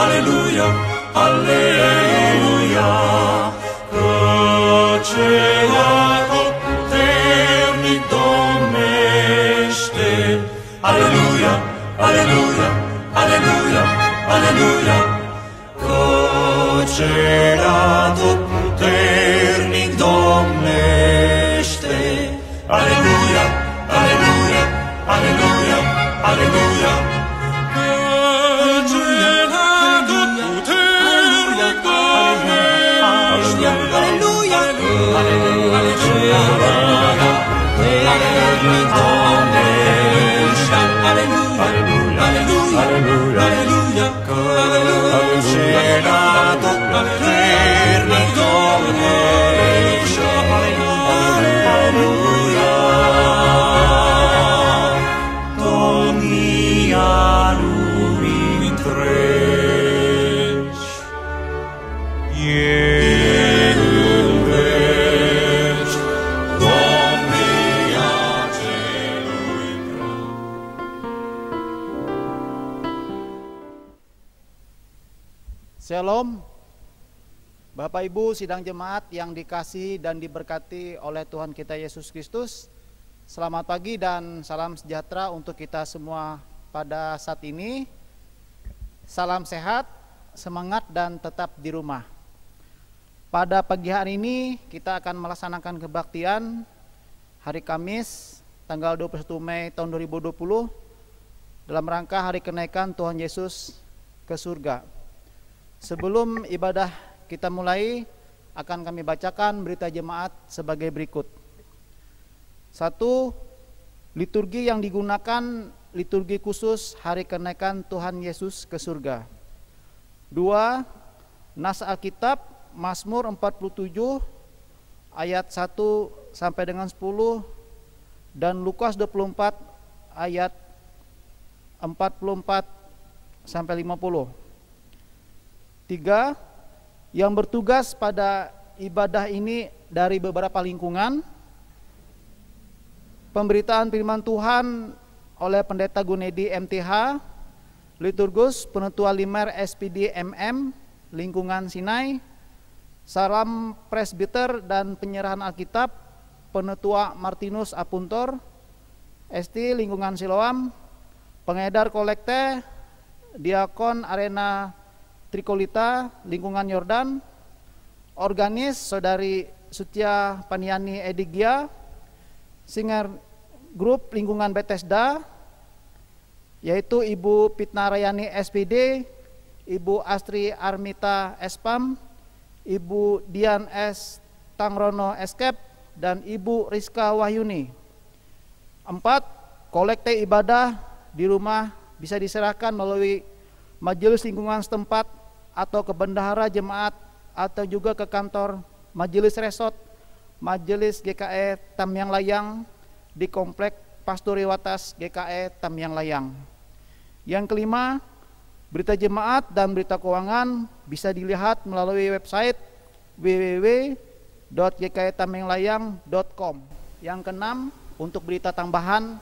Alleluia, Alleluia, căci atotputernic domnește. Alleluia, Alleluia, Alleluia, Alleluia, căci atotputernic domnește. Alleluia, Alleluia, Alleluia, Alleluia, căci atotputernic domnește. Alleluia, atotputernic domnește. Alleluia, Alleluia, Alleluia, căci atotputernic domnește. Alleluia, domnia lumii întregi e în veci, domnia celui prea. Shalom, Bapak Ibu sidang jemaat yang dikasihi dan diberkati oleh Tuhan kita Yesus Kristus. Selamat pagi dan salam sejahtera untuk kita semua pada saat ini. Salam sehat, semangat dan tetap di rumah. Pada pagi hari ini kita akan melaksanakan kebaktian hari Kamis tanggal 21 Mei tahun 2020 dalam rangka hari kenaikan Tuhan Yesus ke surga. Sebelum ibadah kita mulai, akan kami bacakan berita jemaat sebagai berikut. 1. Liturgi yang digunakan liturgi khusus hari kenaikan Tuhan Yesus ke surga. 2. Nas Alkitab Mazmur 47 ayat 1 sampai dengan 10 dan Lukas 24 ayat 44 sampai 50. 3. Yang bertugas pada ibadah ini dari beberapa lingkungan. Pemberitaan firman Tuhan oleh Pendeta Gunedi MTH, Liturgus Penetua Limer SPD MM, Lingkungan Sinai, Salam Presbiter dan Penyerahan Alkitab, Penetua Martinus Apuntor, ST Lingkungan Siloam, Pengedar Kolekte, Diakon Arena Trikolita, Lingkungan Yordan, Organis Saudari Sucia Paniani Edigia, Singer Grup Lingkungan Bethesda, yaitu Ibu Pitna Rayani SPD, Ibu Astri Armita Espam, Ibu Dian S. Tangrono Eskep, dan Ibu Rizka Wahyuni. 4. Kolekte ibadah di rumah bisa diserahkan melalui majelis lingkungan setempat atau ke bendahara jemaat atau juga ke kantor majelis resort Majelis GKE Tamyang Layang di Komplek Pasturi Watas GKE Tamyang Layang. Yang kelima, berita jemaat dan berita keuangan bisa dilihat melalui website www.gketamyanglayang.com. Yang keenam, untuk berita tambahan,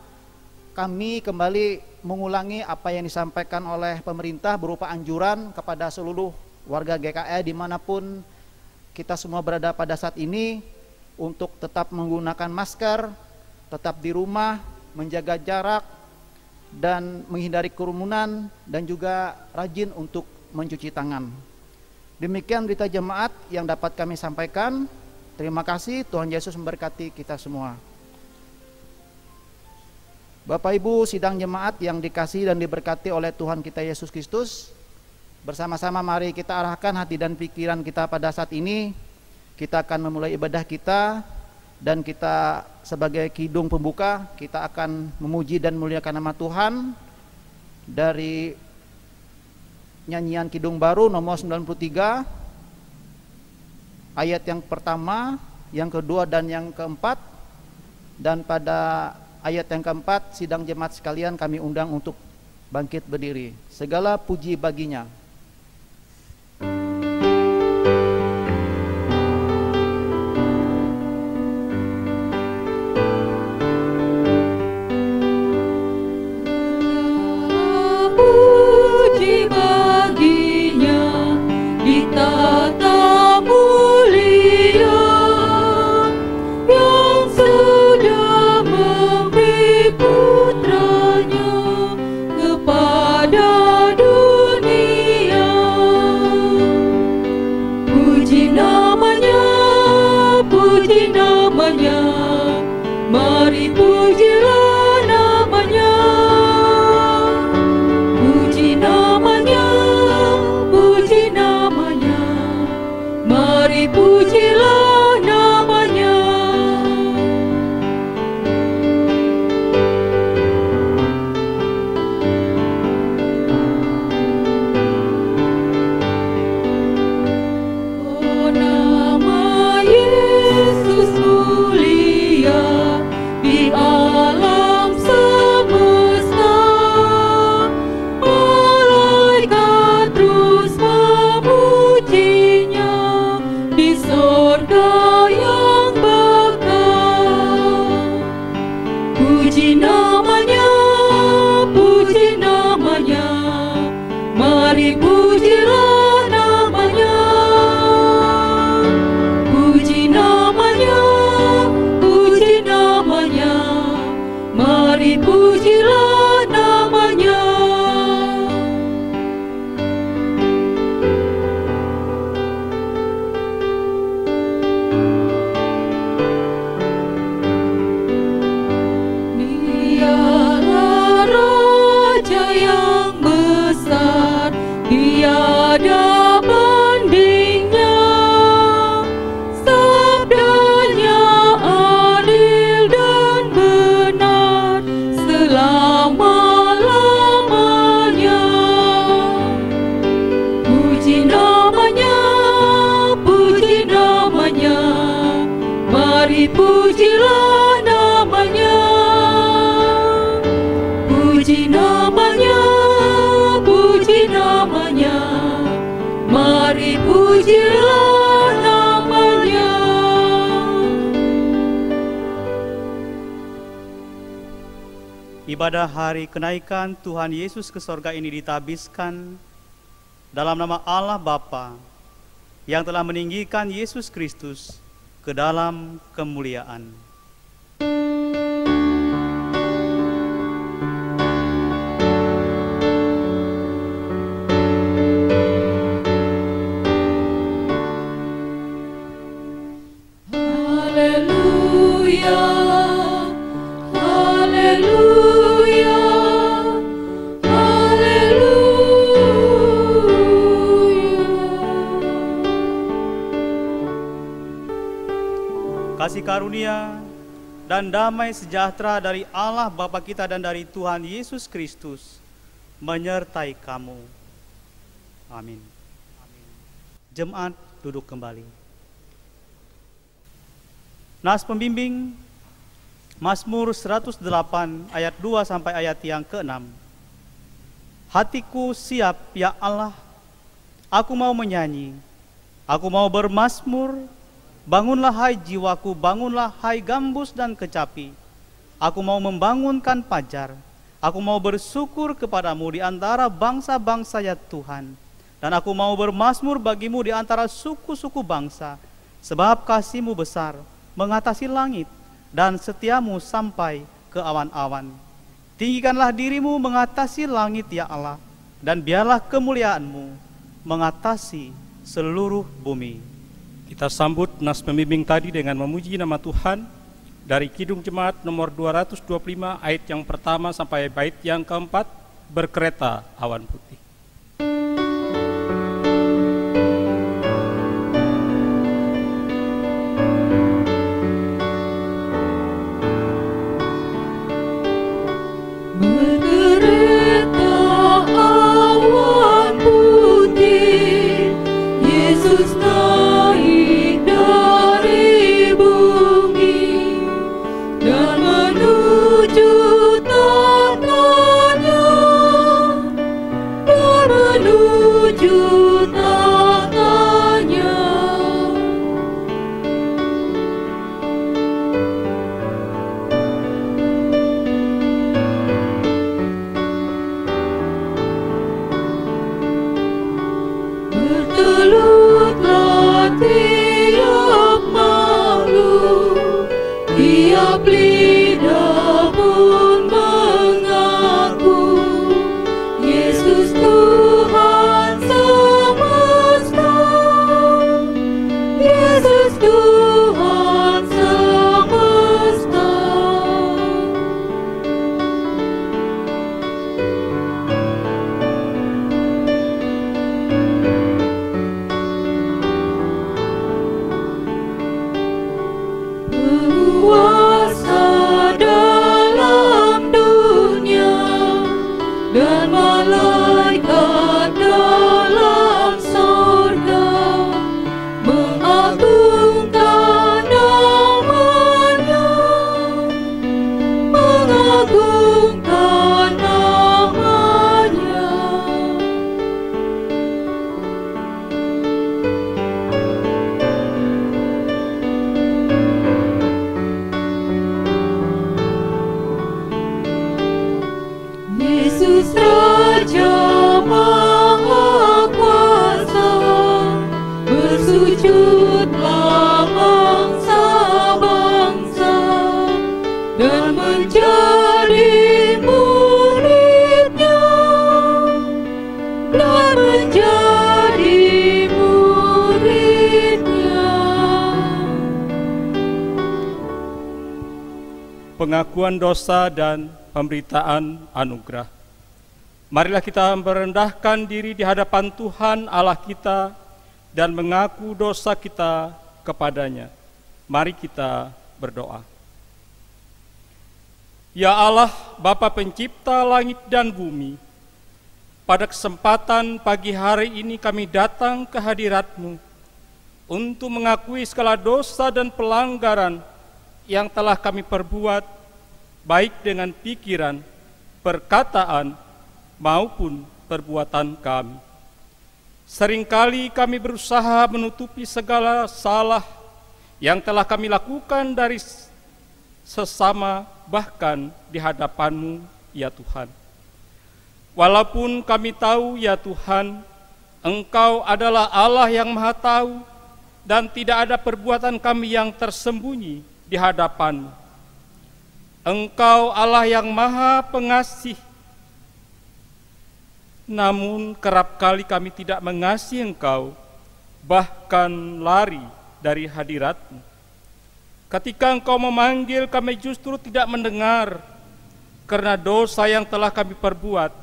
kami kembali mengulangi apa yang disampaikan oleh pemerintah berupa anjuran kepada seluruh warga GKE dimanapun kita semua berada pada saat ini untuk tetap menggunakan masker, tetap di rumah, menjaga jarak, dan menghindari kerumunan, dan juga rajin untuk mencuci tangan. Demikian berita jemaat yang dapat kami sampaikan. Terima kasih, Tuhan Yesus memberkati kita semua. Bapak Ibu sidang jemaat yang dikasihi dan diberkati oleh Tuhan kita Yesus Kristus, bersama-sama mari kita arahkan hati dan pikiran kita pada saat ini. Kita akan memulai ibadah kita, dan kita sebagai kidung pembuka, kita akan memuji dan memuliakan nama Tuhan dari nyanyian Kidung Baru nomor 93, ayat yang pertama, yang kedua, dan yang keempat. Dan pada ayat yang keempat, sidang jemaat sekalian kami undang untuk bangkit berdiri. Segala puji baginya. Puji baginya. mari pujilah namanya. Dialah Raja yang besar, tiada bandingnya. Sabdanya adil dan benar selama-lamanya. Puji namanya, mari pujilah namanya. Puji namanya, mari pujilah namanya. Ibadah hari kenaikan Tuhan Yesus ke sorga ini ditabiskan dalam nama Allah Bapa yang telah meninggikan Yesus Kristus ke dalam kemuliaan. Haleluya, haleluya, haleluya. Kasih karunia dan damai sejahtera dari Allah Bapa kita dan dari Tuhan Yesus Kristus menyertai kamu. Amin. Jemaat duduk kembali. Nas pembimbing Mazmur 108 ayat 2 sampai ayat yang ke-6. Hatiku siap ya Allah, aku mau menyanyi, aku mau bermazmur. Bangunlah hai jiwaku, bangunlah hai gambus dan kecapi. Aku mau membangunkan fajar, aku mau bersyukur kepadamu di antara bangsa-bangsa ya Tuhan. Dan aku mau bermazmur bagimu di antara suku-suku bangsa, sebab kasih-Mu besar mengatasi langit dan setiamu sampai ke awan-awan. Tinggikanlah dirimu mengatasi langit ya Allah, dan biarlah kemuliaan-Mu mengatasi seluruh bumi. Kita sambut nas pembimbing tadi dengan memuji nama Tuhan dari Kidung Jemaat nomor 225 ayat yang pertama sampai bait yang keempat, berkereta awan putih. Berkereta awan putih, Yesus naik dari bumi dan menuju tahtanya, dan menuju tahtanya. Bertelutlah tiap makhluk, tiap lidah pun mengaku, Yesus Tuhan semesta, Yesus Tuhan semesta. Penguasa dalam dunia dan malaikat dalam sorga mengagungkan namanya, mengagungkan namanya. Yesus Raja Maha Kuasa, bersujudlah bangsa-bangsa dan menjadi pengakuan dosa dan pemberitaan anugerah. Marilah kita merendahkan diri di hadapan Tuhan Allah kita dan mengaku dosa kita kepadanya. Mari kita berdoa. Ya Allah, Bapa pencipta langit dan bumi, pada kesempatan pagi hari ini kami datang ke hadirat-Mu untuk mengakui segala dosa dan pelanggaran yang telah kami perbuat, baik dengan pikiran, perkataan, maupun perbuatan kami. Seringkali kami berusaha menutupi segala salah yang telah kami lakukan dari sesama, bahkan di hadapan-Mu, ya Tuhan. Walaupun kami tahu, ya Tuhan, Engkau adalah Allah yang Maha Tahu dan tidak ada perbuatan kami yang tersembunyi di hadapan-Mu. Engkau Allah yang Maha Pengasih, namun kerap kali kami tidak mengasihi Engkau, bahkan lari dari hadirat-Mu. Ketika Engkau memanggil, kami justru tidak mendengar, karena dosa yang telah kami perbuat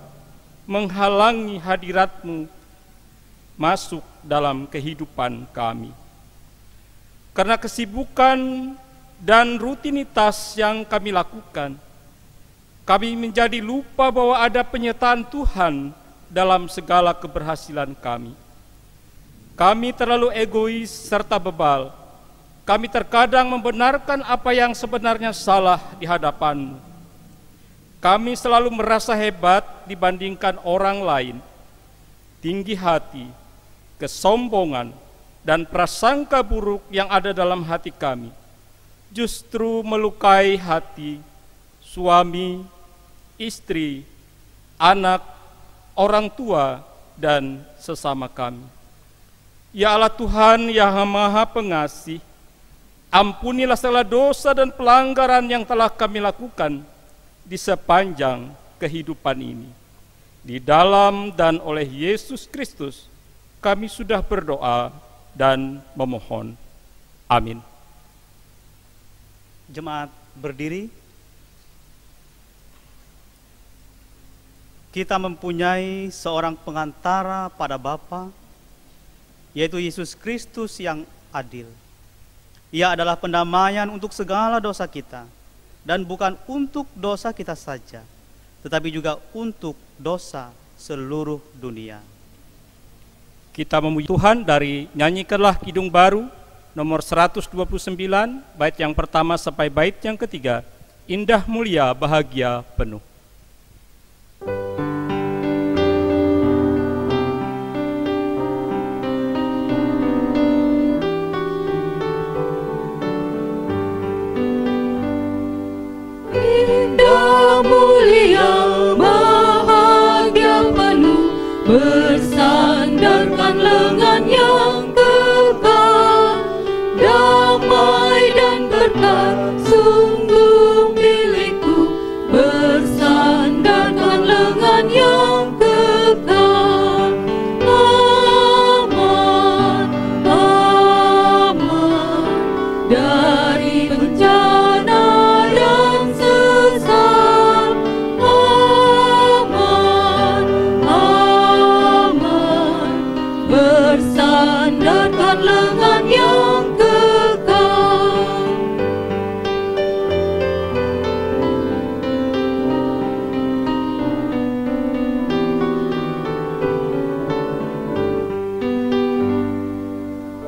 menghalangi hadirat-Mu masuk dalam kehidupan kami. Karena kesibukan dan rutinitas yang kami lakukan, kami menjadi lupa bahwa ada penyertaan Tuhan dalam segala keberhasilan kami. Kami terlalu egois serta bebal. Kami terkadang membenarkan apa yang sebenarnya salah di hadapan-Mu. Kami selalu merasa hebat dibandingkan orang lain. Tinggi hati, kesombongan, dan prasangka buruk yang ada dalam hati kami justru melukai hati suami, istri, anak, orang tua, dan sesama kami. Ya Allah Tuhan yang Maha Pengasih, ampunilah segala dosa dan pelanggaran yang telah kami lakukan di sepanjang kehidupan ini. Di dalam dan oleh Yesus Kristus kami sudah berdoa dan memohon. Amin. Jemaat berdiri. Kita mempunyai seorang pengantara pada Bapa, yaitu Yesus Kristus yang adil. Ia adalah pendamaian untuk segala dosa kita, dan bukan untuk dosa kita saja, tetapi juga untuk dosa seluruh dunia. Kita memuji Tuhan dari Nyanyikanlah Kidung Baru nomor 129, bait yang pertama sampai bait yang ketiga. Indah mulia bahagia penuh. Indah mulia bahagia penuh, bersandarkan lengan yang kekal, damai dan berkat sungguh milikku, bersandarkan lengan yang kekal. Aman, aman dari bencana dan sesat. Aman, aman bersandarkan lengan yang kekal.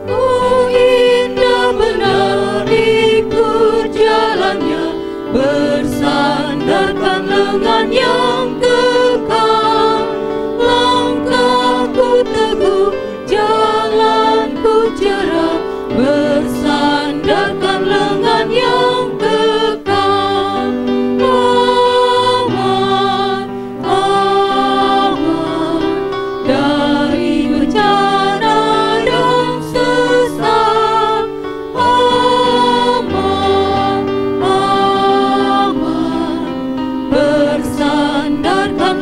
Oh, indah benar ikut jalannya, bersandarkan lengan yang kekal. Langkahku teguh, jalanku cerah, bersandarkan lengan yang kekal. Aman, aman dari bencana dan sesat. Aman, aman bersandarkan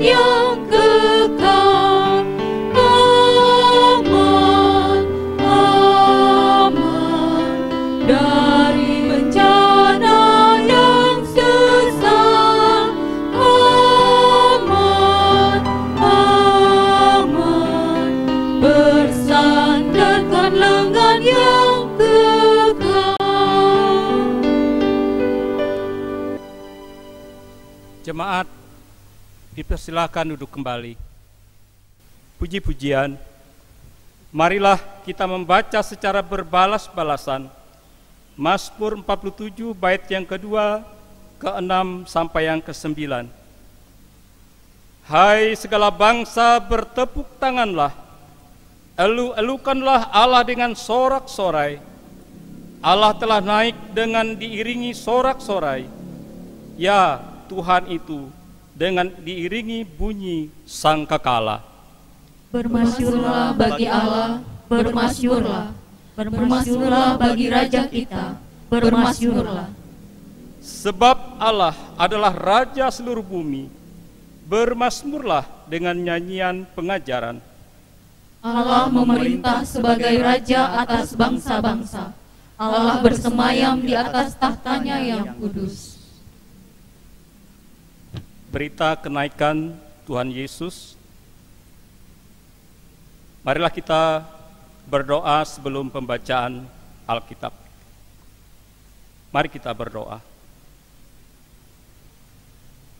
yang kekal. Aman, aman dari bencana yang sesat. Aman, aman bersandarkan lengan yang kekal. Jemaat, dipersilakan duduk kembali. Puji-pujian, marilah kita membaca secara berbalas-balasan Mazmur 47 bait yang kedua, ke-6 sampai yang ke-9. Hai segala bangsa, bertepuk tanganlah, elu-elukanlah Allah dengan sorak-sorai. Allah telah naik dengan diiringi sorak-sorai. Ya, Tuhan itu dengan diiringi bunyi sangkakala. Bermasyurlah bagi Allah, bermasyurlah. Bermasyurlah bagi Raja kita, bermasyurlah. Sebab Allah adalah Raja seluruh bumi. Bermasmurlah dengan nyanyian pengajaran. Allah memerintah sebagai Raja atas bangsa-bangsa. Allah bersemayam di atas tahtanya yang kudus. Berita kenaikan Tuhan Yesus. Marilah kita berdoa sebelum pembacaan Alkitab. Mari kita berdoa.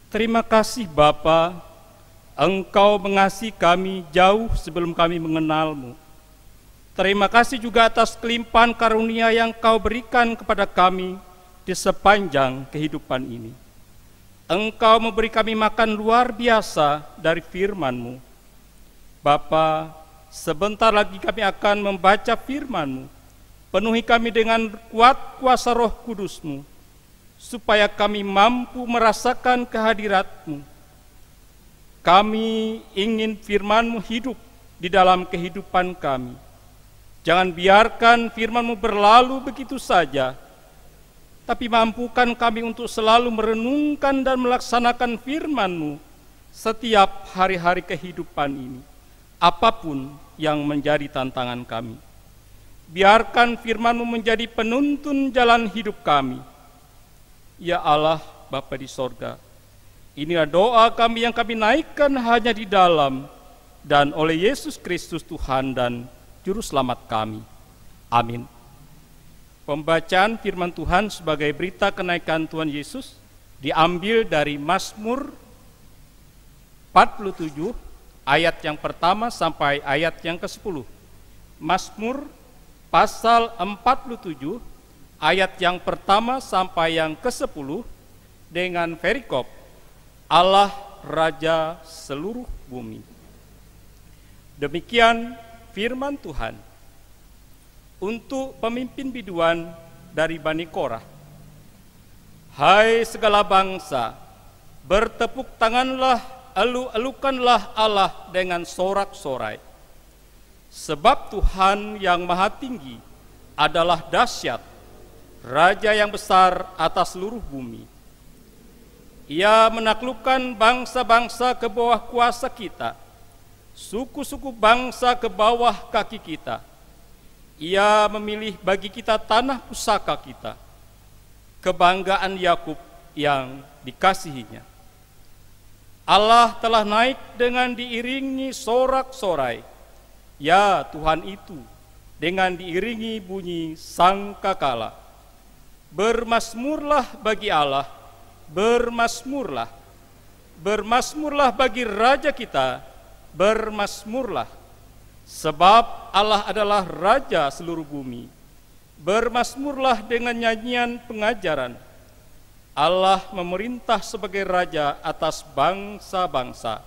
Terima kasih Bapa, Engkau mengasihi kami jauh sebelum kami mengenal-Mu. Terima kasih juga atas kelimpahan karunia yang Kau berikan kepada kami di sepanjang kehidupan ini. Engkau memberi kami makan luar biasa dari firman-Mu. Bapa, sebentar lagi kami akan membaca firman-Mu. Penuhi kami dengan kuat kuasa Roh Kudus-Mu, supaya kami mampu merasakan kehadirat-Mu. Kami ingin firman-Mu hidup di dalam kehidupan kami. Jangan biarkan firman-Mu berlalu begitu saja, tapi mampukan kami untuk selalu merenungkan dan melaksanakan firman-Mu setiap hari-hari kehidupan ini, apapun yang menjadi tantangan kami. Biarkan firman-Mu menjadi penuntun jalan hidup kami. Ya Allah, Bapa di sorga, inilah doa kami yang kami naikkan hanya di dalam dan oleh Yesus Kristus Tuhan dan Juru Selamat kami. Amin. Pembacaan firman Tuhan sebagai berita kenaikan Tuhan Yesus diambil dari Mazmur 47 ayat yang pertama sampai ayat yang ke-10. Mazmur pasal 47 ayat yang pertama sampai yang ke-10 dengan perikop Allah Raja seluruh bumi. Demikian firman Tuhan. Untuk pemimpin biduan dari Bani Korah. Hai segala bangsa, bertepuk tanganlah, elu-elukanlah Allah dengan sorak-sorai. Sebab Tuhan yang maha tinggi adalah dahsyat, Raja yang besar atas seluruh bumi. Ia menaklukkan bangsa-bangsa ke bawah kuasa kita, suku-suku bangsa ke bawah kaki kita. Ia memilih bagi kita tanah pusaka kita, kebanggaan Yakub yang dikasihinya. Allah telah naik dengan diiringi sorak-sorai. Ya, Tuhan itu dengan diiringi bunyi sangkakala. Bermasmurlah bagi Allah, bermasmurlah. Bermasmurlah bagi Raja kita, bermasmurlah. Sebab Allah adalah Raja seluruh bumi. Bermasmurlah dengan nyanyian pengajaran. Allah memerintah sebagai Raja atas bangsa-bangsa.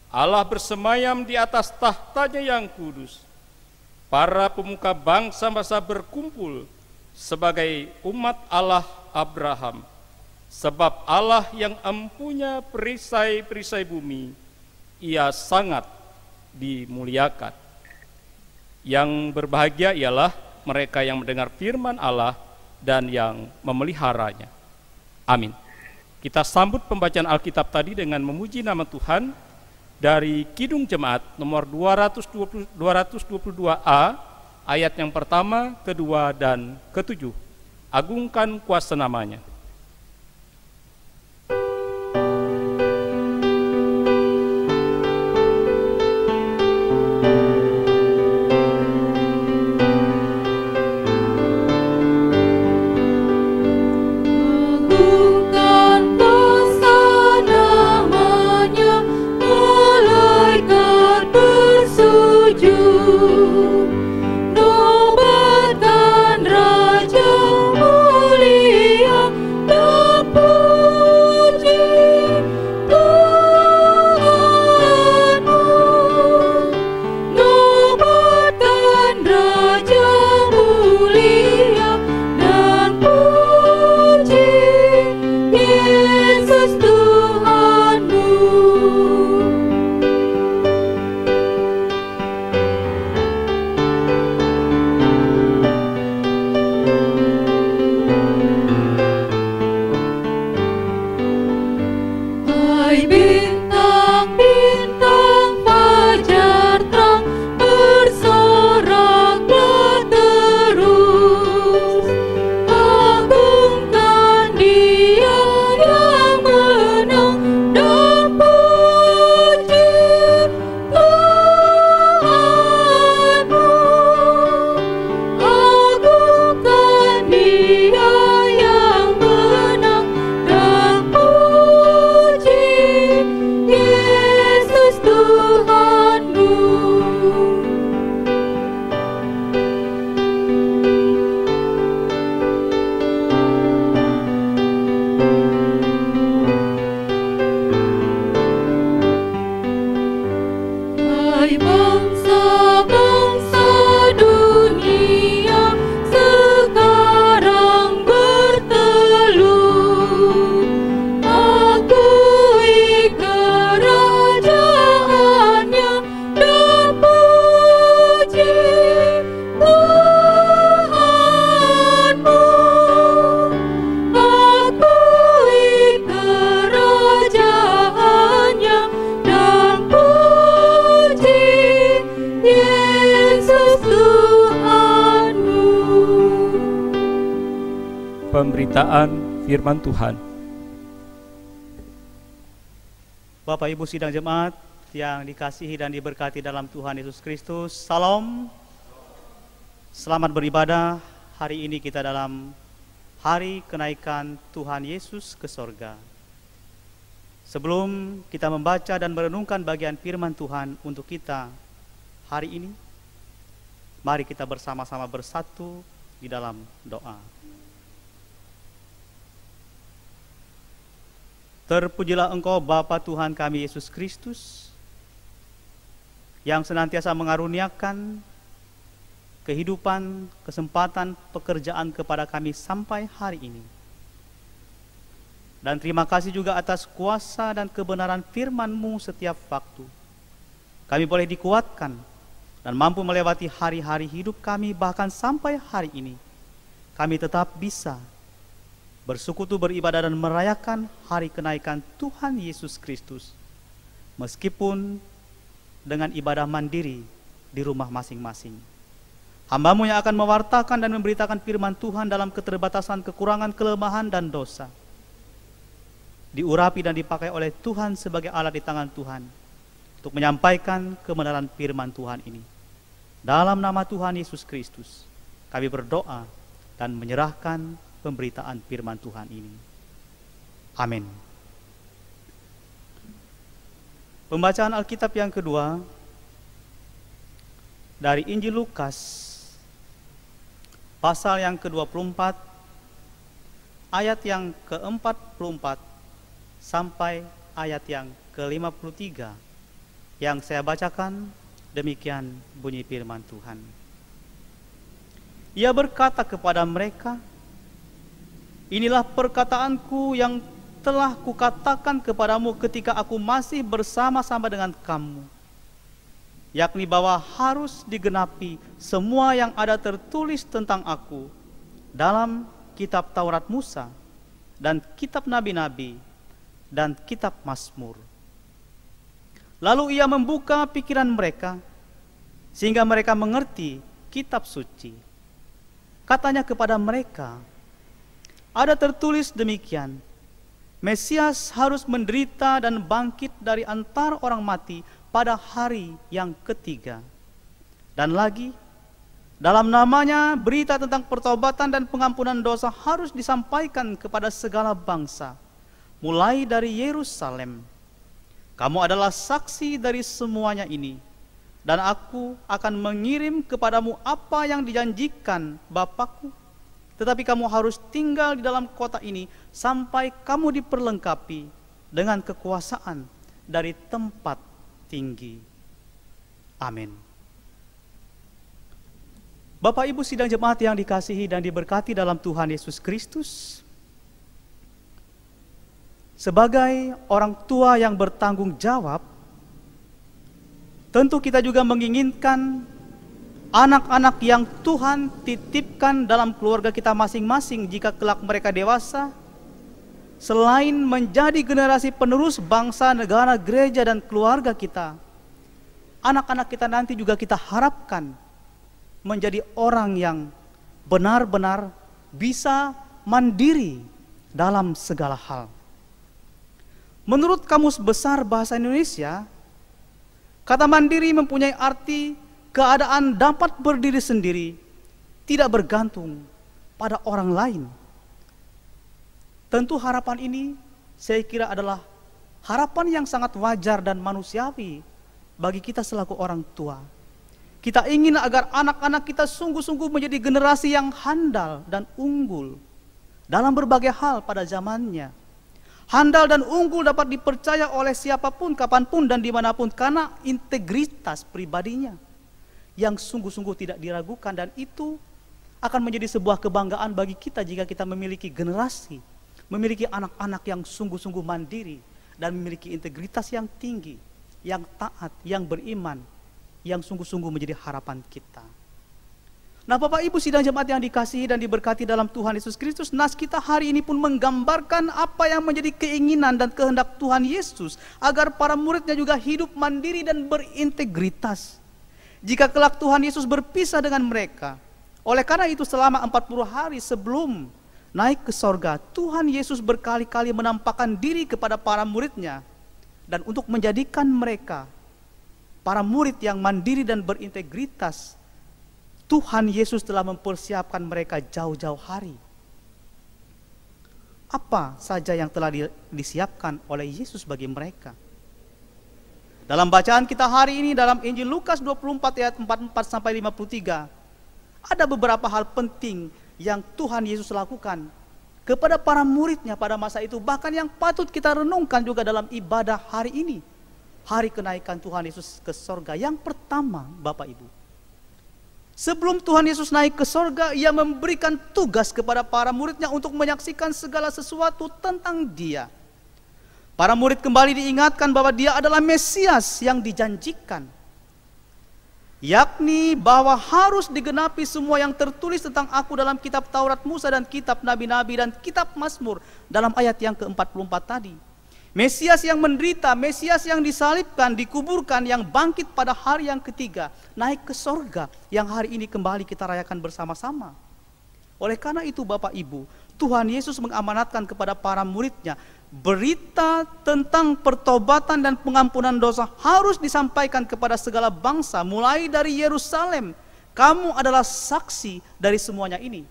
Allah bersemayam di atas tahtanya yang kudus. Para pemuka bangsa-bangsa berkumpul sebagai umat Allah Abraham. Sebab Allah yang empunya perisai-perisai bumi, Ia sangat dimuliakan. Yang berbahagia ialah mereka yang mendengar firman Allah dan yang memeliharanya. Amin. Kita sambut pembacaan Alkitab tadi dengan memuji nama Tuhan dari Kidung Jemaat nomor 222A, ayat yang pertama, kedua, dan ketujuh. Agungkan kuasa namanya. Pemberitaan firman Tuhan. Bapak Ibu sidang jemaat yang dikasihi dan diberkati dalam Tuhan Yesus Kristus, salam. Selamat beribadah. Hari ini kita dalam hari kenaikan Tuhan Yesus ke sorga. Sebelum kita membaca dan merenungkan bagian firman Tuhan untuk kita hari ini, mari kita bersama-sama bersatu di dalam doa. Terpujilah Engkau Bapa Tuhan kami Yesus Kristus, yang senantiasa mengaruniakan kehidupan, kesempatan, pekerjaan kepada kami sampai hari ini. Dan terima kasih juga atas kuasa dan kebenaran firman-Mu setiap waktu. Kami boleh dikuatkan dan mampu melewati hari-hari hidup kami, bahkan sampai hari ini. Kami tetap bisa bersekutu, beribadah, dan merayakan hari kenaikan Tuhan Yesus Kristus, meskipun dengan ibadah mandiri di rumah masing-masing. Hamba-Mu yang akan mewartakan dan memberitakan firman Tuhan dalam keterbatasan, kekurangan, kelemahan, dan dosa, diurapi dan dipakai oleh Tuhan sebagai alat di tangan Tuhan untuk menyampaikan kebenaran firman Tuhan ini. Dalam nama Tuhan Yesus Kristus, kami berdoa dan menyerahkan pemberitaan firman Tuhan ini. Amin. Pembacaan Alkitab yang kedua dari Injil Lukas pasal yang ke-24 ayat yang ke-44 sampai ayat yang ke-53, yang saya bacakan demikian bunyi firman Tuhan. Ia berkata kepada mereka, "Inilah perkataanku yang telah kukatakan kepadamu ketika aku masih bersama-sama dengan kamu, yakni bahwa harus digenapi semua yang ada tertulis tentang aku dalam kitab Taurat Musa dan kitab Nabi-Nabi dan kitab Mazmur." Lalu ia membuka pikiran mereka, sehingga mereka mengerti kitab suci. Katanya kepada mereka, ada tertulis demikian, Mesias harus menderita dan bangkit dari antara orang mati pada hari yang ketiga. Dan lagi, dalam namanya berita tentang pertobatan dan pengampunan dosa harus disampaikan kepada segala bangsa, mulai dari Yerusalem. Kamu adalah saksi dari semuanya ini, dan aku akan mengirim kepadamu apa yang dijanjikan Bapakku. Tetapi kamu harus tinggal di dalam kota ini sampai kamu diperlengkapi dengan kekuasaan dari tempat tinggi. Amin. Bapak Ibu sidang jemaat yang dikasihi dan diberkati dalam Tuhan Yesus Kristus, sebagai orang tua yang bertanggung jawab, tentu kita juga menginginkan anak-anak yang Tuhan titipkan dalam keluarga kita masing-masing jika kelak mereka dewasa, selain menjadi generasi penerus bangsa, negara, gereja, dan keluarga kita, anak-anak kita nanti juga kita harapkan menjadi orang yang benar-benar bisa mandiri dalam segala hal. Menurut Kamus Besar Bahasa Indonesia, kata mandiri mempunyai arti keadaan dapat berdiri sendiri, tidak bergantung pada orang lain. Tentu harapan ini saya kira adalah harapan yang sangat wajar dan manusiawi bagi kita selaku orang tua. Kita ingin agar anak-anak kita sungguh-sungguh menjadi generasi yang handal dan unggul dalam berbagai hal pada zamannya. Handal dan unggul dapat dipercaya oleh siapapun, kapanpun, dan dimanapun karena integritas pribadinya yang sungguh-sungguh tidak diragukan, dan itu akan menjadi sebuah kebanggaan bagi kita jika kita memiliki generasi, memiliki anak-anak yang sungguh-sungguh mandiri dan memiliki integritas yang tinggi, yang taat, yang beriman, yang sungguh-sungguh menjadi harapan kita. Nah, Bapak Ibu sidang jemaat yang dikasihi dan diberkati dalam Tuhan Yesus Kristus, nas kita hari ini pun menggambarkan apa yang menjadi keinginan dan kehendak Tuhan Yesus agar para muridnya juga hidup mandiri dan berintegritas jika kelak Tuhan Yesus berpisah dengan mereka. Oleh karena itu selama 40 hari sebelum naik ke sorga, Tuhan Yesus berkali-kali menampakkan diri kepada para muridnya, dan untuk menjadikan mereka para murid yang mandiri dan berintegritas, Tuhan Yesus telah mempersiapkan mereka jauh-jauh hari. Apa saja yang telah disiapkan oleh Yesus bagi mereka? Dalam bacaan kita hari ini dalam Injil Lukas 24 ayat 44 sampai 53, ada beberapa hal penting yang Tuhan Yesus lakukan kepada para muridnya pada masa itu, bahkan yang patut kita renungkan juga dalam ibadah hari ini, hari kenaikan Tuhan Yesus ke sorga. Yang pertama, Bapak Ibu, sebelum Tuhan Yesus naik ke sorga, ia memberikan tugas kepada para muridnya untuk menyaksikan segala sesuatu tentang Dia. Para murid kembali diingatkan bahwa Dia adalah Mesias yang dijanjikan, yakni bahwa harus digenapi semua yang tertulis tentang Aku dalam kitab Taurat Musa dan kitab Nabi-Nabi dan kitab Mazmur dalam ayat yang ke-44 tadi. Mesias yang menderita, Mesias yang disalibkan, dikuburkan, yang bangkit pada hari yang ketiga, naik ke sorga, yang hari ini kembali kita rayakan bersama-sama. Oleh karena itu Bapak Ibu, Tuhan Yesus mengamanatkan kepada para muridnya, berita tentang pertobatan dan pengampunan dosa harus disampaikan kepada segala bangsa, mulai dari Yerusalem. Kamu adalah saksi dari semuanya ini.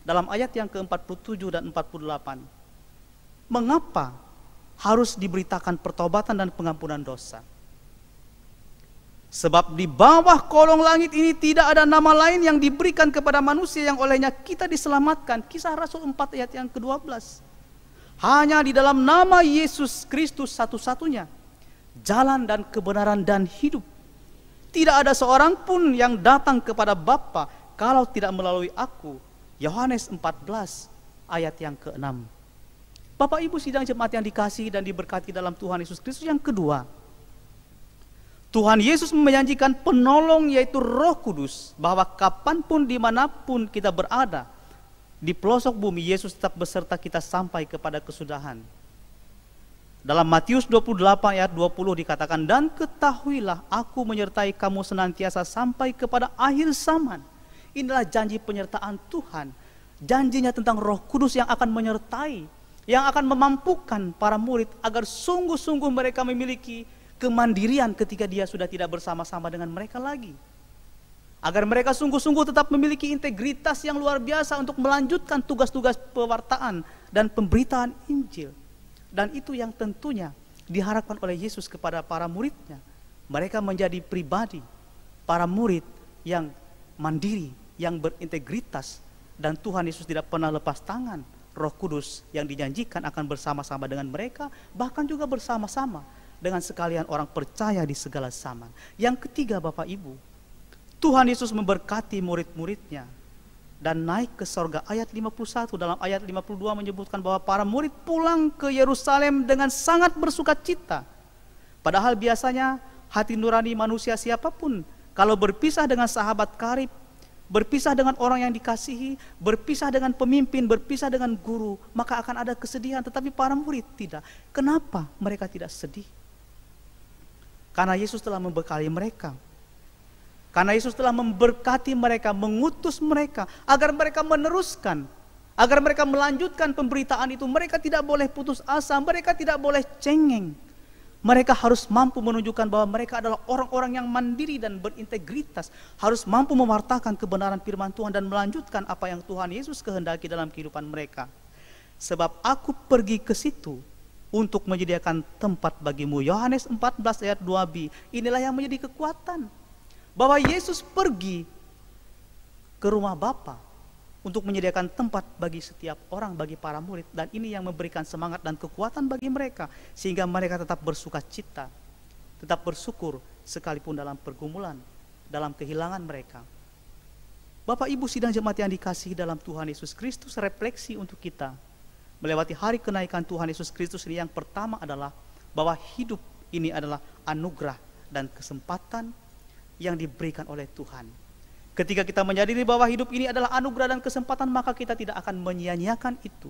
Dalam ayat yang ke-47 dan 48. Mengapa harus diberitakan pertobatan dan pengampunan dosa? Sebab di bawah kolong langit ini tidak ada nama lain yang diberikan kepada manusia yang olehnya kita diselamatkan. Kisah Rasul 4 ayat yang ke-12. Hanya di dalam nama Yesus Kristus satu-satunya jalan dan kebenaran dan hidup. Tidak ada seorang pun yang datang kepada Bapa kalau tidak melalui Aku. Yohanes 14 ayat yang ke-6. Bapak Ibu sidang jemaat yang dikasihi dan diberkati dalam Tuhan Yesus Kristus, yang kedua, Tuhan Yesus menjanjikan penolong yaitu Roh Kudus, bahwa kapanpun dimanapun kita berada di pelosok bumi, Yesus tetap beserta kita sampai kepada kesudahan. Dalam Matius 28 ayat 20 dikatakan, dan ketahuilah aku menyertai kamu senantiasa sampai kepada akhir zaman. Inilah janji penyertaan Tuhan. Janjinya tentang Roh Kudus yang akan menyertai, yang akan memampukan para murid agar sungguh-sungguh mereka memiliki kemandirian ketika dia sudah tidak bersama-sama dengan mereka lagi. Agar mereka sungguh-sungguh tetap memiliki integritas yang luar biasa untuk melanjutkan tugas-tugas pewartaan dan pemberitaan Injil. Dan itu yang tentunya diharapkan oleh Yesus kepada para muridnya. Mereka menjadi pribadi, para murid yang mandiri, yang berintegritas. Dan Tuhan Yesus tidak pernah lepas tangan. Roh Kudus yang dijanjikan akan bersama-sama dengan mereka, bahkan juga bersama-sama dengan sekalian orang percaya di segala zaman. Yang ketiga, Bapak Ibu, Tuhan Yesus memberkati murid-muridnya dan naik ke sorga. Ayat 51, dalam ayat 52 menyebutkan bahwa para murid pulang ke Yerusalem dengan sangat bersuka cita. Padahal biasanya hati nurani manusia siapapun, kalau berpisah dengan sahabat karib, berpisah dengan orang yang dikasihi, berpisah dengan pemimpin, berpisah dengan guru, maka akan ada kesedihan. Tetapi para murid tidak. Kenapa mereka tidak sedih? Karena Yesus telah membekali mereka. Karena Yesus telah memberkati mereka, mengutus mereka, agar mereka meneruskan, agar mereka melanjutkan pemberitaan itu. Mereka tidak boleh putus asa, mereka tidak boleh cengeng. Mereka harus mampu menunjukkan bahwa mereka adalah orang-orang yang mandiri dan berintegritas, harus mampu mewartakan kebenaran firman Tuhan dan melanjutkan apa yang Tuhan Yesus kehendaki dalam kehidupan mereka. Sebab aku pergi ke situ untuk menyediakan tempat bagimu. Yohanes 14 ayat 2b. Inilah yang menjadi kekuatan, bahwa Yesus pergi ke rumah Bapa untuk menyediakan tempat bagi setiap orang, bagi para murid. Dan ini yang memberikan semangat dan kekuatan bagi mereka, sehingga mereka tetap bersuka cita, tetap bersyukur sekalipun dalam pergumulan, dalam kehilangan mereka. Bapak Ibu sidang jemaat yang dikasihi dalam Tuhan Yesus Kristus, refleksi untuk kita melewati hari kenaikan Tuhan Yesus Kristus ini, yang pertama adalah bahwa hidup ini adalah anugerah dan kesempatan yang diberikan oleh Tuhan. Ketika kita menyadari bahwa hidup ini adalah anugerah dan kesempatan, maka kita tidak akan menyia-nyiakan itu.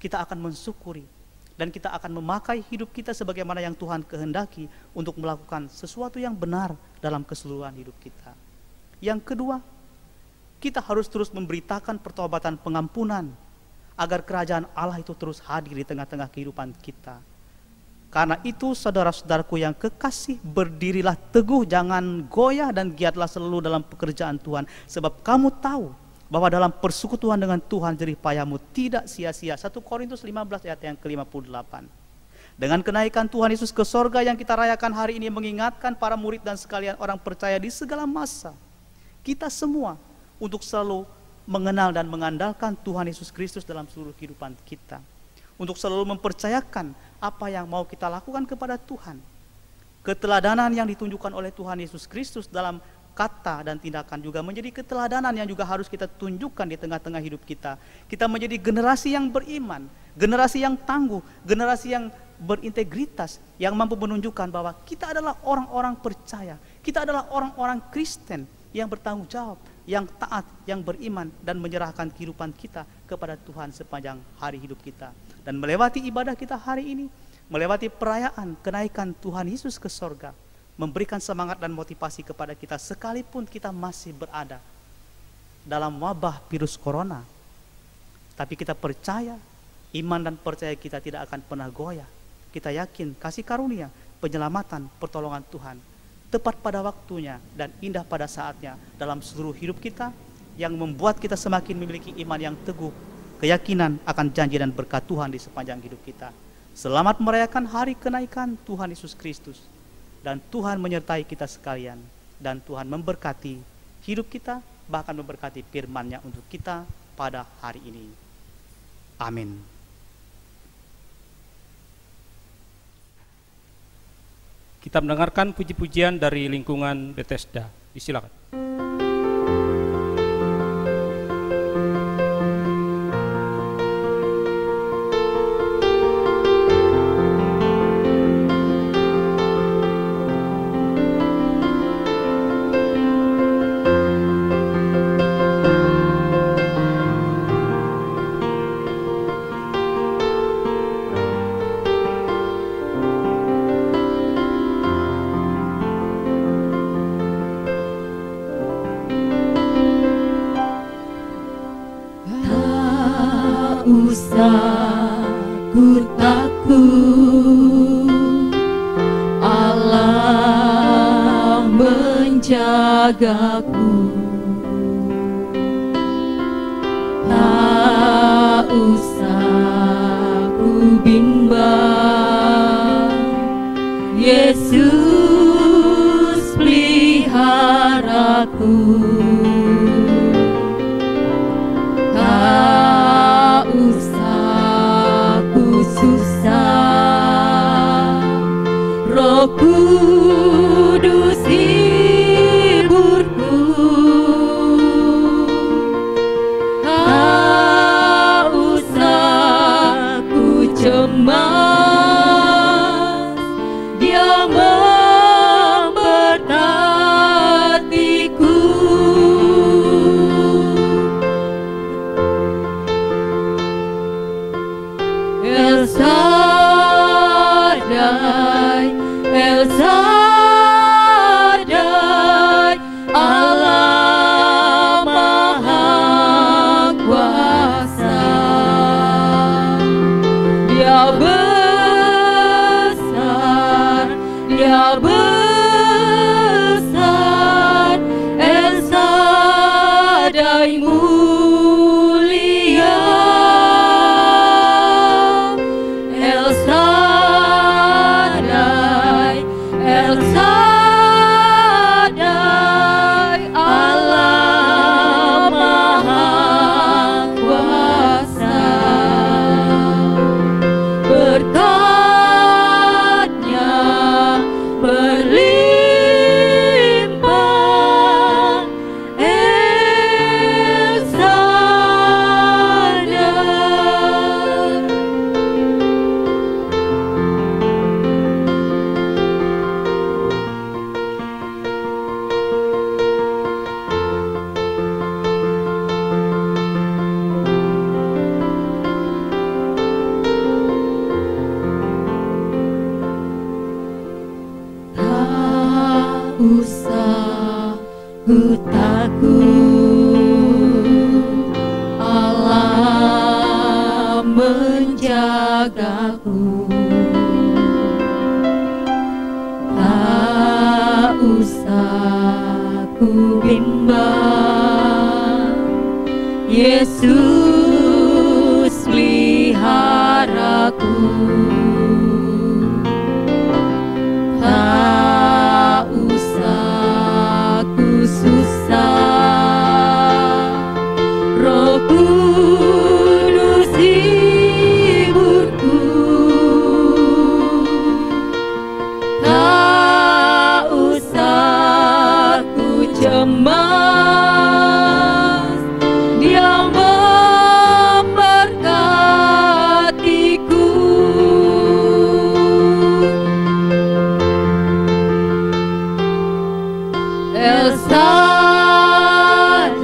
Kita akan mensyukuri dan kita akan memakai hidup kita sebagaimana yang Tuhan kehendaki untuk melakukan sesuatu yang benar dalam keseluruhan hidup kita. Yang kedua, kita harus terus memberitakan pertobatan pengampunan agar kerajaan Allah itu terus hadir di tengah-tengah kehidupan kita. Karena itu saudara-saudaraku yang kekasih, berdirilah teguh, jangan goyah, dan giatlah selalu dalam pekerjaan Tuhan. Sebab kamu tahu bahwa dalam persekutuan dengan Tuhan jerih payahmu tidak sia-sia. 1 Korintus 15 ayat yang ke-58. Dengan kenaikan Tuhan Yesus ke sorga yang kita rayakan hari ini, mengingatkan para murid dan sekalian orang percaya di segala masa, kita semua untuk selalu mengenal dan mengandalkan Tuhan Yesus Kristus dalam seluruh kehidupan kita. Untuk selalu mempercayakan apa yang mau kita lakukan kepada Tuhan. Keteladanan yang ditunjukkan oleh Tuhan Yesus Kristus dalam kata dan tindakan juga menjadi keteladanan yang juga harus kita tunjukkan di tengah-tengah hidup kita. Kita menjadi generasi yang beriman, generasi yang tangguh, generasi yang berintegritas, yang mampu menunjukkan bahwa kita adalah orang-orang percaya, kita adalah orang-orang Kristen yang bertanggung jawab, yang taat, yang beriman, dan menyerahkan kehidupan kita kepada Tuhan sepanjang hari hidup kita. Dan melewati ibadah kita hari ini, melewati perayaan kenaikan Tuhan Yesus ke sorga, memberikan semangat dan motivasi kepada kita sekalipun kita masih berada dalam wabah virus corona. Tapi kita percaya, iman dan percaya kita tidak akan pernah goyah. Kita yakin kasih karunia, penyelamatan, pertolongan Tuhan tepat pada waktunya dan indah pada saatnya dalam seluruh hidup kita, yang membuat kita semakin memiliki iman yang teguh, keyakinan akan janji dan berkat Tuhan di sepanjang hidup kita. Selamat merayakan hari kenaikan Tuhan Yesus Kristus, dan Tuhan menyertai kita sekalian, dan Tuhan memberkati hidup kita, bahkan memberkati firman-Nya untuk kita pada hari ini. Amin. Kita mendengarkan puji-pujian dari lingkungan Bethesda. Disilakan. usah ku takut, Allah menjagaku. Tak usah ku bimbang, Yesus peliharaku. Tak usah ku susah, Roh Kudus hiburku. Tak usah ku cemas, Dia memberkatiku. El Shaddai, El Shaddai, Allah Maha Kuasa. Dia besar, Dia besar, El Shaddai mulia. El Shaddai, El Shaddai, Allah Maha Kuasa. Berkat-Nya berlimpah, El Shaddai. Tak usah ku takut, Allah menjagaku. Tak usah ku bimbang, Yesus peliharaku. Tak usah ku susah, Roh Kudus hiburku. Tak usah ku cemas, Dia memberkatiku. El Shaddai,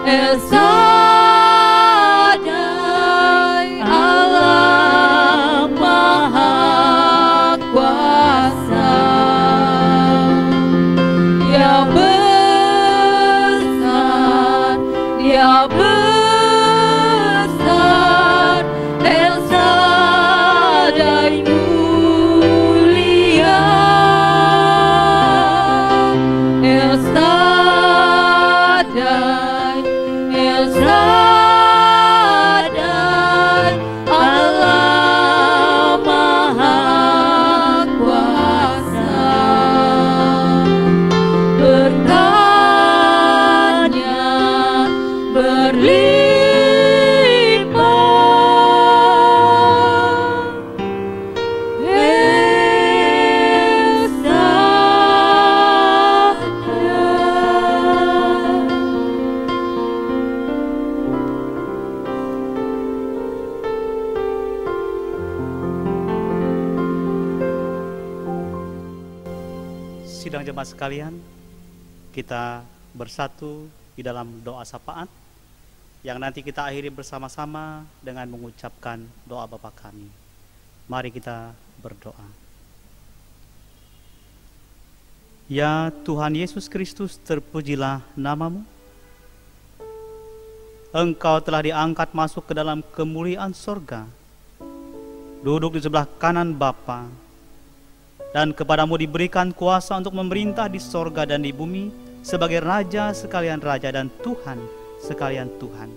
El Shaddai, Allah Maha Kuasa. Dia besar, Dia besar, El Shaddai mulia. El Shaddai, El Shaddai, Allah Maha Kuasa. Berkat-Nya berlimpah, El Sidang jemaat sekalian, kita bersatu di dalam doa syafaat yang nanti kita akhiri bersama-sama dengan mengucapkan doa Bapa kami. Mari kita berdoa. Ya Tuhan Yesus Kristus, terpujilah namamu. Engkau telah diangkat masuk ke dalam kemuliaan sorga, duduk di sebelah kanan Bapa, dan kepadamu diberikan kuasa untuk memerintah di sorga dan di bumi sebagai Raja sekalian Raja dan Tuhan sekalian Tuhan.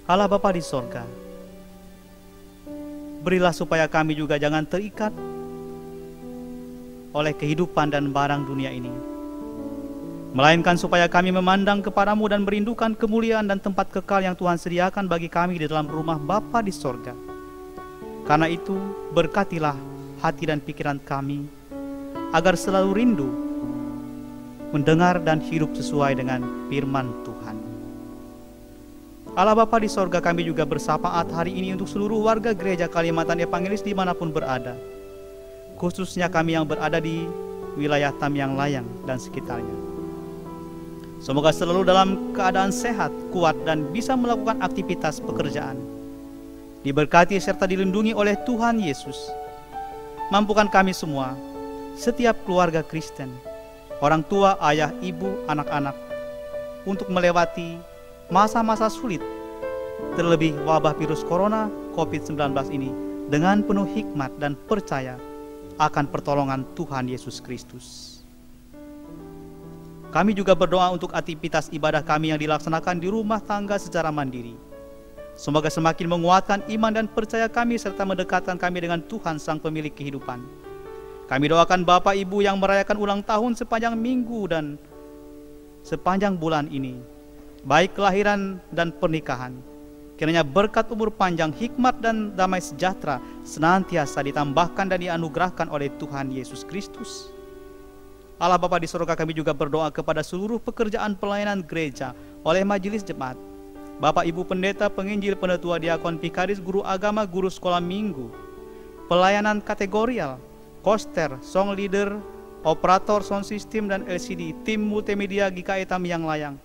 Allah Bapa di sorga, berilah supaya kami juga jangan terikat oleh kehidupan dan barang dunia ini, melainkan supaya kami memandang kepadamu dan merindukan kemuliaan dan tempat kekal yang Tuhan sediakan bagi kami di dalam rumah Bapa di sorga. Karena itu, berkatilah hati dan pikiran kami, agar selalu rindu mendengar dan hidup sesuai dengan firman Tuhan. Allah Bapa di sorga, kami juga bersapaat hari ini untuk seluruh warga gereja Kalimantan Evangelis dimanapun berada, khususnya kami yang berada di wilayah Tamyang Layang dan sekitarnya. Semoga selalu dalam keadaan sehat, kuat, dan bisa melakukan aktivitas pekerjaan. Diberkati serta dilindungi oleh Tuhan Yesus. Mampukan kami semua, setiap keluarga Kristen, orang tua, ayah, ibu, anak-anak, untuk melewati masa-masa sulit, terlebih wabah virus corona COVID-19 ini, dengan penuh hikmat dan percaya akan pertolongan Tuhan Yesus Kristus. Kami juga berdoa untuk aktivitas ibadah kami yang dilaksanakan di rumah tangga secara mandiri. Semoga semakin menguatkan iman dan percaya kami serta mendekatkan kami dengan Tuhan Sang Pemilik kehidupan. Kami doakan Bapak Ibu yang merayakan ulang tahun sepanjang minggu dan sepanjang bulan ini, baik kelahiran dan pernikahan. Kiranya berkat umur panjang, hikmat dan damai sejahtera senantiasa ditambahkan dan dianugerahkan oleh Tuhan Yesus Kristus. Allah Bapa di surga, kami juga berdoa kepada seluruh pekerjaan pelayanan gereja oleh majelis jemaat, Bapak Ibu pendeta, penginjil, penetua, diakon, vikaris, guru agama, guru sekolah minggu, pelayanan kategorial, koster, song leader, operator sound system dan LCD, tim multimedia GKI Tamyang Layang,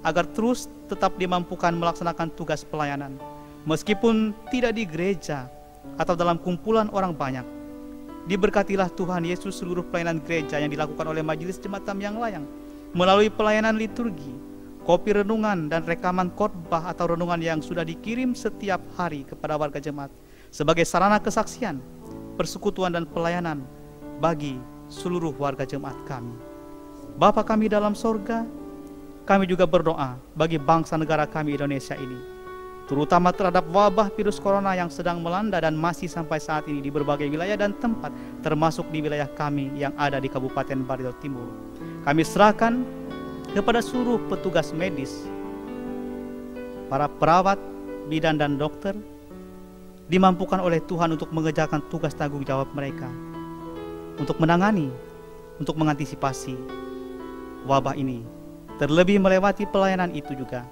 agar terus tetap dimampukan melaksanakan tugas pelayanan, meskipun tidak di gereja atau dalam kumpulan orang banyak. Diberkatilah Tuhan Yesus seluruh pelayanan gereja yang dilakukan oleh majelis jemaat Tamyang Layang, melalui pelayanan liturgi, kopi renungan, dan rekaman khotbah atau renungan yang sudah dikirim setiap hari kepada warga jemaat, sebagai sarana kesaksian, persekutuan dan pelayanan bagi seluruh warga jemaat kami. Bapa kami dalam sorga, kami juga berdoa bagi bangsa negara kami Indonesia ini, terutama terhadap wabah virus corona yang sedang melanda dan masih sampai saat ini di berbagai wilayah dan tempat, termasuk di wilayah kami yang ada di Kabupaten Barito Timur. Kami serahkan kepada seluruh petugas medis, para perawat, bidan dan dokter, dimampukan oleh Tuhan untuk mengerjakan tugas tanggung jawab mereka, untuk menangani, untuk mengantisipasi wabah ini. Terlebih melewati pelayanan itu juga,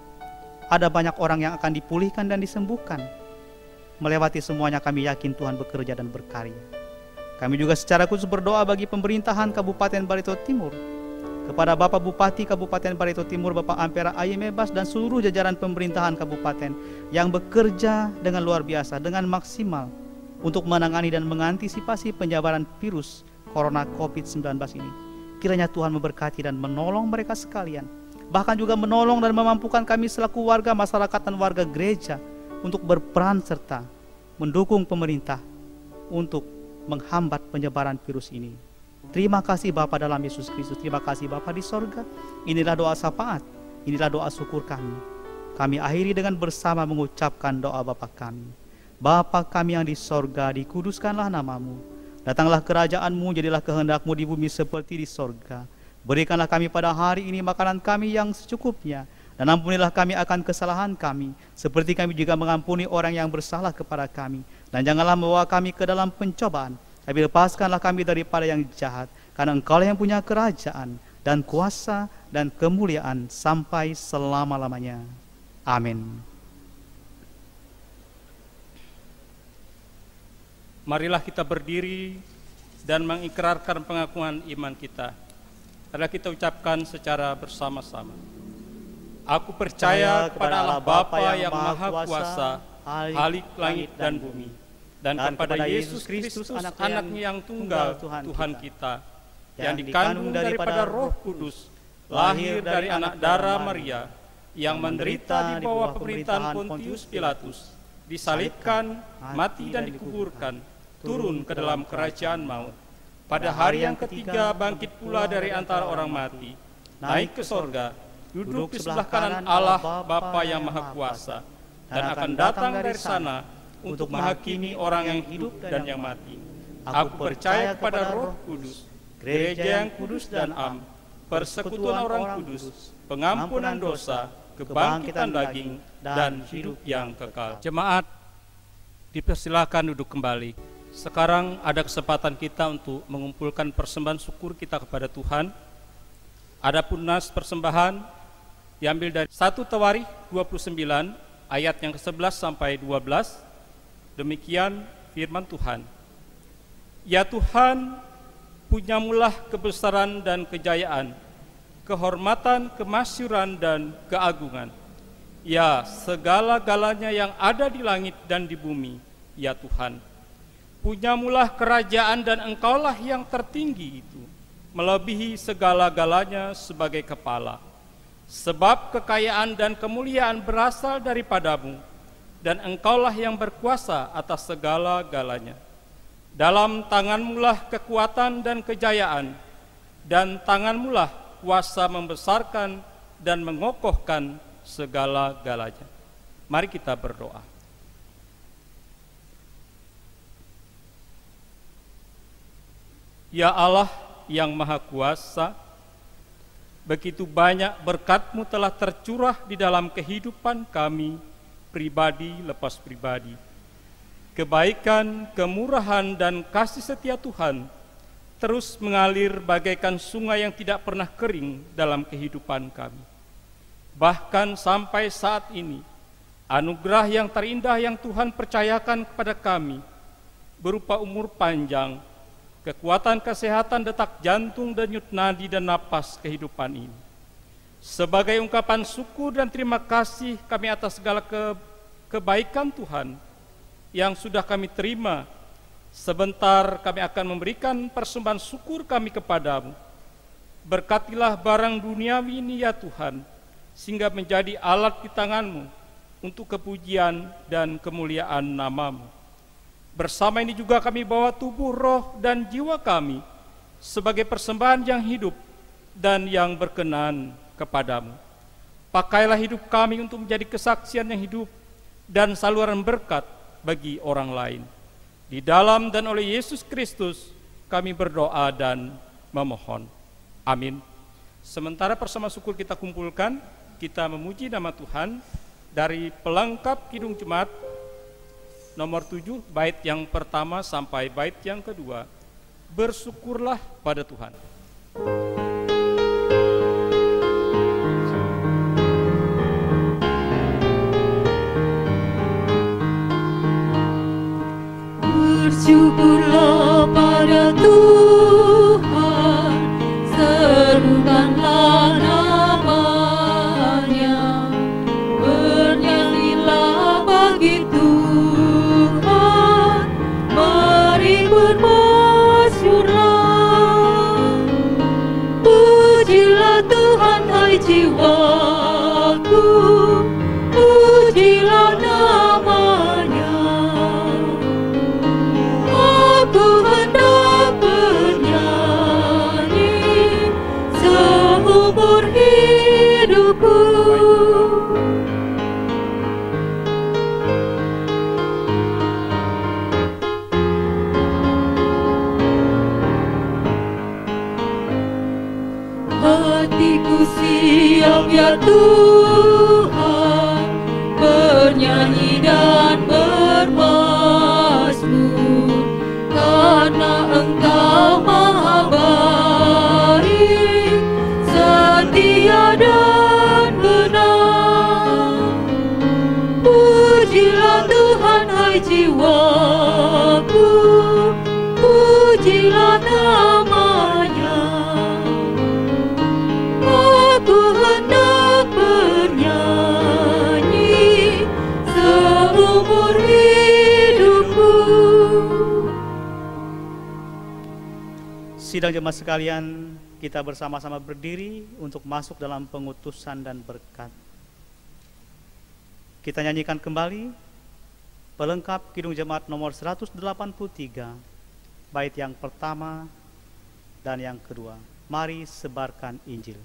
ada banyak orang yang akan dipulihkan dan disembuhkan. Melewati semuanya, kami yakin Tuhan bekerja dan berkarya. Kami juga secara khusus berdoa bagi pemerintahan Kabupaten Barito Timur, kepada Bapak Bupati Kabupaten Barito Timur, Bapak Ampera Ayemebas, dan seluruh jajaran pemerintahan kabupaten yang bekerja dengan luar biasa, dengan maksimal untuk menangani dan mengantisipasi penyebaran virus corona COVID-19 ini. Kiranya Tuhan memberkati dan menolong mereka sekalian, bahkan juga menolong dan memampukan kami selaku warga masyarakat dan warga gereja untuk berperan serta mendukung pemerintah untuk menghambat penyebaran virus ini. Terima kasih Bapa dalam Yesus Kristus. Terima kasih Bapa di sorga. Inilah doa syafaat, inilah doa syukur kami. Kami akhiri dengan bersama mengucapkan doa Bapa kami. Bapa kami yang di sorga, dikuduskanlah namamu. Datanglah kerajaan-Mu, jadilah kehendak-Mu di bumi seperti di sorga. Berikanlah kami pada hari ini makanan kami yang secukupnya, dan ampunilah kami akan kesalahan kami, seperti kami juga mengampuni orang yang bersalah kepada kami. Dan janganlah membawa kami ke dalam pencobaan, tapi lepaskanlah kami daripada yang jahat, karena Engkau yang punya kerajaan dan kuasa dan kemuliaan sampai selama-lamanya. Amin. Marilah kita berdiri dan mengikrarkan pengakuan iman kita. Adalah kita ucapkan secara bersama-sama. Aku percaya kepada Allah Bapa yang Maha Kuasa, Khalik langit dan bumi, dan kepada Yesus Kristus, Anak-Nya yang tunggal, Tuhan kita, yang dikandung daripada Roh Kudus, lahir dari anak darah Maria, yang menderita di bawah pemerintahan Pontius Pilatus, disalibkan, mati dan dikuburkan, turun ke dalam kerajaan maut. Pada hari yang ketiga bangkit pula dari antara orang mati, naik ke sorga, duduk di sebelah kanan Allah Bapa yang Maha Kuasa, dan akan datang dari sana untuk menghakimi orang yang hidup dan yang mati. Aku percaya kepada Roh Kudus, gereja yang kudus dan am, persekutuan orang kudus, pengampunan dosa, kebangkitan daging, dan hidup yang kekal. Jemaat, dipersilakan duduk kembali. Sekarang ada kesempatan kita untuk mengumpulkan persembahan syukur kita kepada Tuhan. Adapun nas persembahan diambil dari 1 Tawarikh 29 ayat yang ke-11 sampai 12. Demikian firman Tuhan. Ya Tuhan, punyamulah kebesaran dan kejayaan, kehormatan, kemasyuran, dan keagungan. Ya, segala-galanya yang ada di langit dan di bumi, ya Tuhan. Punyamulah kerajaan dan Engkaulah yang tertinggi itu, melebihi segala-galanya sebagai kepala. Sebab kekayaan dan kemuliaan berasal daripadamu, dan Engkaulah yang berkuasa atas segala-galanya. Dalam tanganmulah kekuatan dan kejayaan, dan tanganmulah kuasa membesarkan dan mengokohkan segala-galanya. Mari kita berdoa. Ya Allah yang Maha Kuasa, begitu banyak berkat-Mu telah tercurah di dalam kehidupan kami, pribadi lepas pribadi. Kebaikan, kemurahan, dan kasih setia Tuhan terus mengalir bagaikan sungai yang tidak pernah kering dalam kehidupan kami. Bahkan sampai saat ini, anugerah yang terindah yang Tuhan percayakan kepada kami berupa umur panjang, kekuatan kesehatan detak jantung, denyut nadi, dan napas kehidupan ini. Sebagai ungkapan syukur dan terima kasih kami atas segala kebaikan Tuhan yang sudah kami terima, sebentar kami akan memberikan persembahan syukur kami kepadamu. Berkatilah barang duniawi ini ya Tuhan, sehingga menjadi alat di tangan-Mu untuk kepujian dan kemuliaan nama-Mu. Bersama ini juga kami bawa tubuh, roh, dan jiwa kami sebagai persembahan yang hidup dan yang berkenan kepadamu. Pakailah hidup kami untuk menjadi kesaksian yang hidup dan saluran berkat bagi orang lain. Di dalam dan oleh Yesus Kristus kami berdoa dan memohon. Amin. Sementara persembahan syukur kita kumpulkan, kita memuji nama Tuhan dari pelengkap Kidung Jemaat nomor 7, bait yang pertama sampai bait yang kedua. Bersyukurlah pada Tuhan. Bersyukurlah pada Tuhan, serukanlah nama-Nya, bernyanyilah bagi Tuhan, mari bermasyurlah. Pujilah Tuhan hai jiwaku, pujilah nama-Nya. Aku hendak bernyanyi seumur hidupku. Hatiku siap ya Tuhan, bernyanyi dan bermazmur, karena Engkau maha baik, setia dan benar. Pujilah Tuhan hai jiwaku, pujilah nama-Nya. Aku hendak bernyanyi seumur hidupku. Sidang jemaat sekalian, kita bersama-sama berdiri untuk masuk dalam pengutusan dan berkat. Kita nyanyikan kembali pelengkap Kidung Jemaat nomor 183, bait yang pertama dan yang kedua. Mari sebarkan Injil.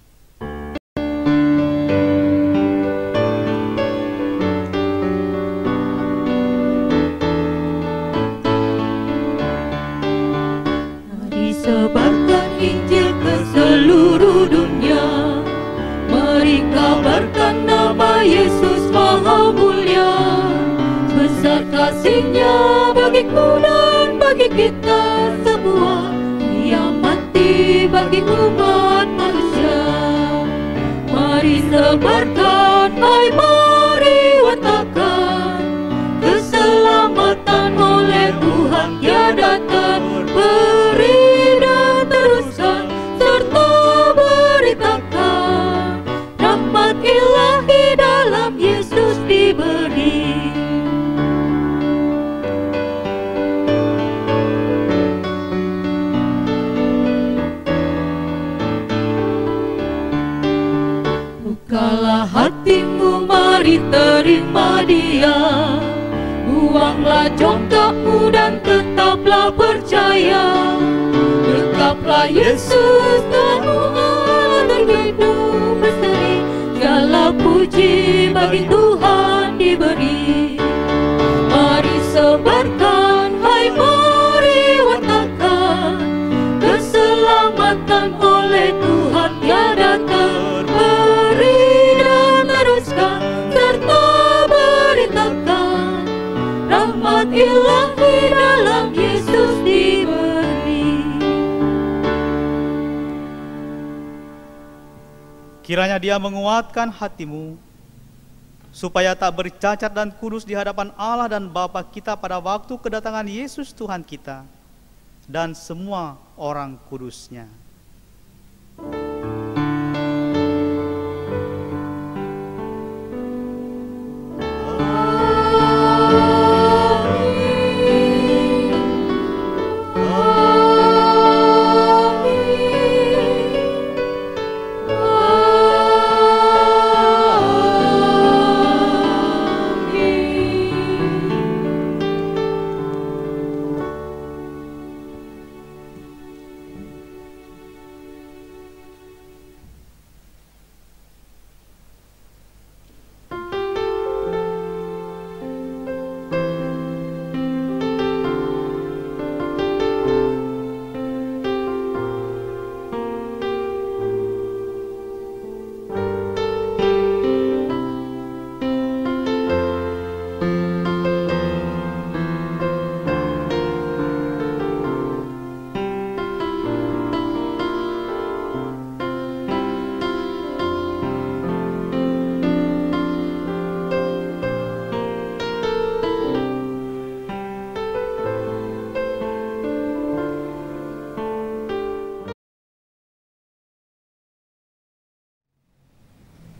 Sebarkan Injil ke seluruh dunia. Mari kabarkan nama Yesus Maha Mulia. Besar kasih-Nya bagiku dan bagi kita semua. Ia mati bagi umat manusia. Mari sebarkan, hai mari wartakan keselamatan oleh Tuhan tiada terberi. Teruskan serta beritakan rahmat ilahi dalam Yesus diberi. Bukalah hatimu, mari terima Dia. Buanglah jongkakmu dan tetaplah percaya. Dekaplah Yesus, Tuhanmu Allah terhidup berseri. Segala puji bagi Tuhan diberi. Mari sebarkan, hai mari wartakan keselamatan oleh Tuhan tiada terberi. Dan teruskan serta beritakan rahmat ilahi dalam Yesus diberi. Kiranya Dia menguatkan hatimu, supaya tak bercacat dan kudus di hadapan Allah dan Bapa kita pada waktu kedatangan Yesus Tuhan kita dan semua orang kudus-Nya.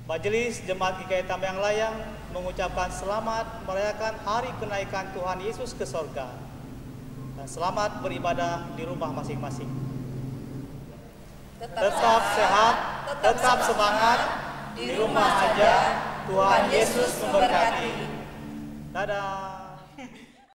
Majelis Jemaat GKI Tambayang Layang mengucapkan selamat merayakan hari kenaikan Tuhan Yesus ke sorga. Dan selamat beribadah di rumah masing-masing. Tetap sehat, tetap semangat, di rumah saja Tuhan Yesus memberkati. Dadah.